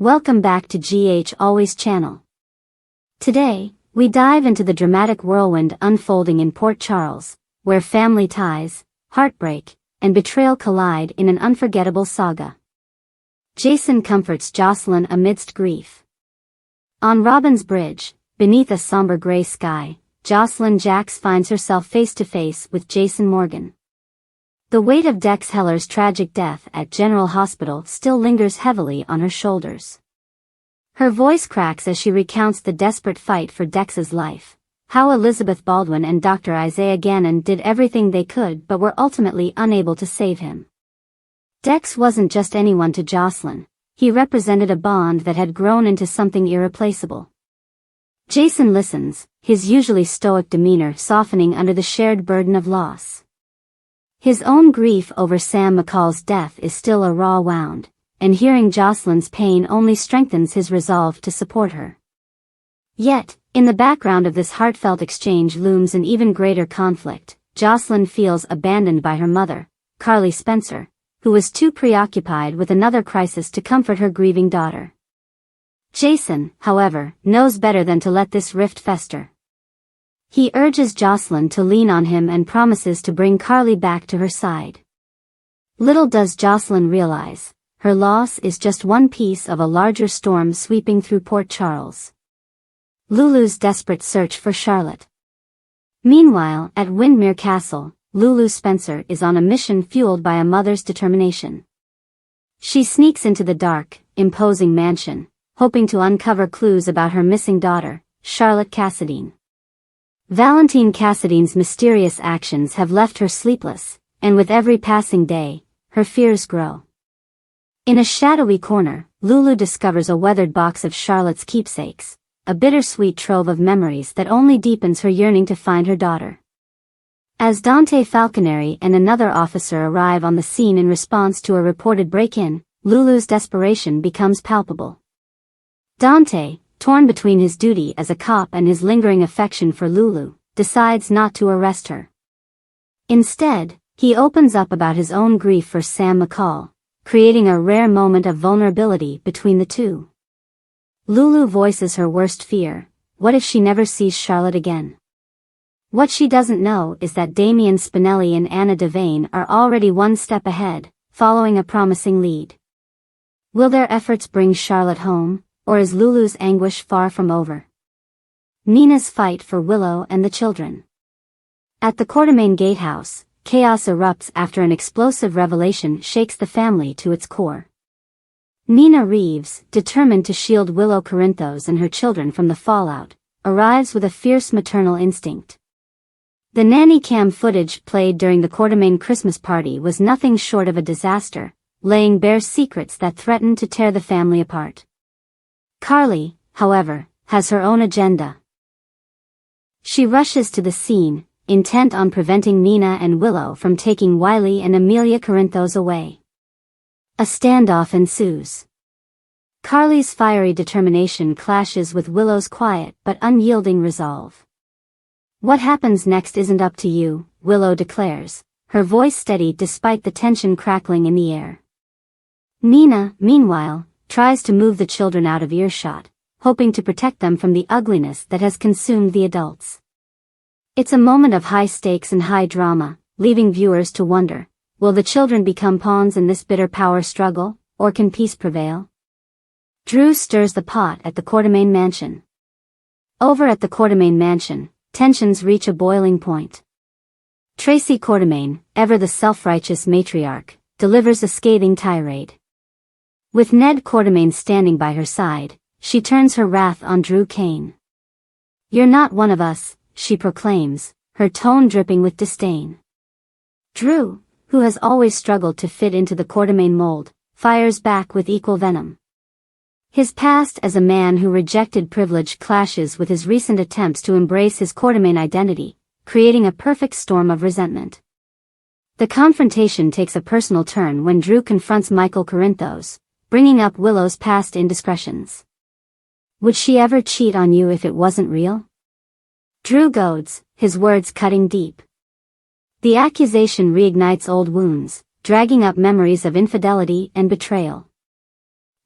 Welcome back to GH Always channel. Today, we dive into the dramatic whirlwind unfolding in Port Charles, where family ties, heartbreak, and betrayal collide in an unforgettable saga. Jason comforts Jocelyn amidst grief. On Robin's Bridge, beneath a somber gray sky, Jocelyn Jacks finds herself face-to-face with Jason Morgan. The weight of Dex Heller's tragic death at General Hospital still lingers heavily on her shoulders. Her voice cracks as she recounts the desperate fight for Dex's life, how Elizabeth Baldwin and Dr. Isaiah Gannon did everything they could but were ultimately unable to save him. Dex wasn't just anyone to Jocelyn, he represented a bond that had grown into something irreplaceable. Jason listens, his usually stoic demeanor softening under the shared burden of loss. His own grief over Sam McCall's death is still a raw wound, and hearing Jocelyn's pain only strengthens his resolve to support her. Yet, in the background of this heartfelt exchange looms an even greater conflict. Jocelyn feels abandoned by her mother, Carly Spencer, who was too preoccupied with another crisis to comfort her grieving daughter. Jason, however, knows better than to let this rift fester. He urges Jocelyn to lean on him and promises to bring Carly back to her side. Little does Jocelyn realize, her loss is just one piece of a larger storm sweeping through Port Charles. Lulu's desperate search for Charlotte. Meanwhile, at Windmere Castle, Lulu Spencer is on a mission fueled by a mother's determination. She sneaks into the dark, imposing mansion, hoping to uncover clues about her missing daughter, Charlotte Cassadine. Valentine Cassadine's mysterious actions have left her sleepless, and with every passing day, her fears grow. In a shadowy corner, Lulu discovers a weathered box of Charlotte's keepsakes, a bittersweet trove of memories that only deepens her yearning to find her daughter. As Dante Falconeri and another officer arrive on the scene in response to a reported break-in, Lulu's desperation becomes palpable. Dante, torn between his duty as a cop and his lingering affection for Lulu, decides not to arrest her. Instead, he opens up about his own grief for Sam McCall, creating a rare moment of vulnerability between the two. Lulu voices her worst fear: what if she never sees Charlotte again? What she doesn't know is that Damian Spinelli and Anna Devane are already one step ahead, following a promising lead. Will their efforts bring Charlotte home, or is Lulu's anguish far from over? Nina's fight for Willow and the children. At the Quartermaine Gatehouse, chaos erupts after an explosive revelation shakes the family to its core. Nina Reeves, determined to shield Willow Corinthos and her children from the fallout, arrives with a fierce maternal instinct. The nanny cam footage played during the Quartermaine Christmas party was nothing short of a disaster, laying bare secrets that threatened to tear the family apart. Carly, however, has her own agenda. She rushes to the scene, intent on preventing Nina and Willow from taking Wiley and Amelia Corinthos away. A standoff ensues. Carly's fiery determination clashes with Willow's quiet but unyielding resolve. What happens next isn't up to you, Willow declares, her voice steady despite the tension crackling in the air. Nina, meanwhile, tries to move the children out of earshot, hoping to protect them from the ugliness that has consumed the adults. It's a moment of high stakes and high drama, leaving viewers to wonder, will the children become pawns in this bitter power struggle, or can peace prevail? Drew stirs the pot at the Quartermaine mansion. Over at the Quartermaine mansion, tensions reach a boiling point. Tracy Quartermaine, ever the self-righteous matriarch, delivers a scathing tirade. With Ned Quartermaine standing by her side, she turns her wrath on Drew Kane. "You're not one of us," she proclaims, her tone dripping with disdain. Drew, who has always struggled to fit into the Quartermaine mold, fires back with equal venom. His past as a man who rejected privilege clashes with his recent attempts to embrace his Quartermaine identity, creating a perfect storm of resentment. The confrontation takes a personal turn when Drew confronts Michael Corinthos, bringing up Willow's past indiscretions. "Would she ever cheat on you if it wasn't real?" Drew goads, his words cutting deep. The accusation reignites old wounds, dragging up memories of infidelity and betrayal.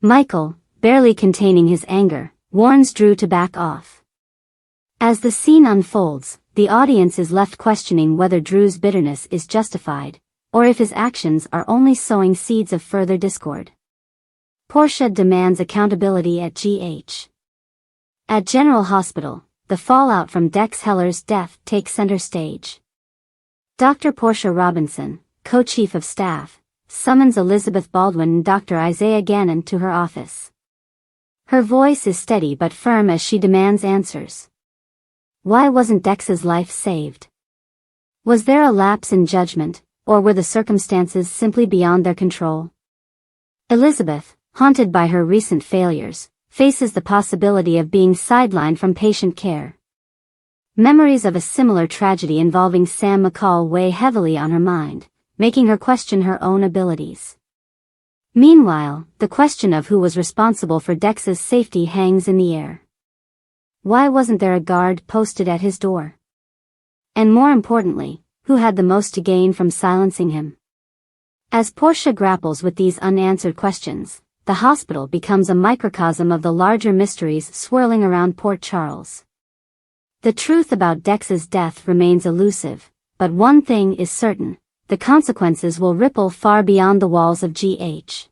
Michael, barely containing his anger, warns Drew to back off. As the scene unfolds, the audience is left questioning whether Drew's bitterness is justified, or if his actions are only sowing seeds of further discord. Portia demands accountability at GH. At General Hospital, the fallout from Dex Heller's death takes center stage. Dr. Portia Robinson, co-chief of staff, summons Elizabeth Baldwin and Dr. Isaiah Gannon to her office. Her voice is steady but firm as she demands answers. Why wasn't Dex's life saved? Was there a lapse in judgment, or were the circumstances simply beyond their control? Elizabeth, haunted by her recent failures, faces the possibility of being sidelined from patient care. Memories of a similar tragedy involving Sam McCall weigh heavily on her mind, making her question her own abilities. Meanwhile, the question of who was responsible for Dex's safety hangs in the air. Why wasn't there a guard posted at his door? And more importantly, who had the most to gain from silencing him? As Portia grapples with these unanswered questions, the hospital becomes a microcosm of the larger mysteries swirling around Port Charles. The truth about Dex's death remains elusive, but one thing is certain: the consequences will ripple far beyond the walls of GH.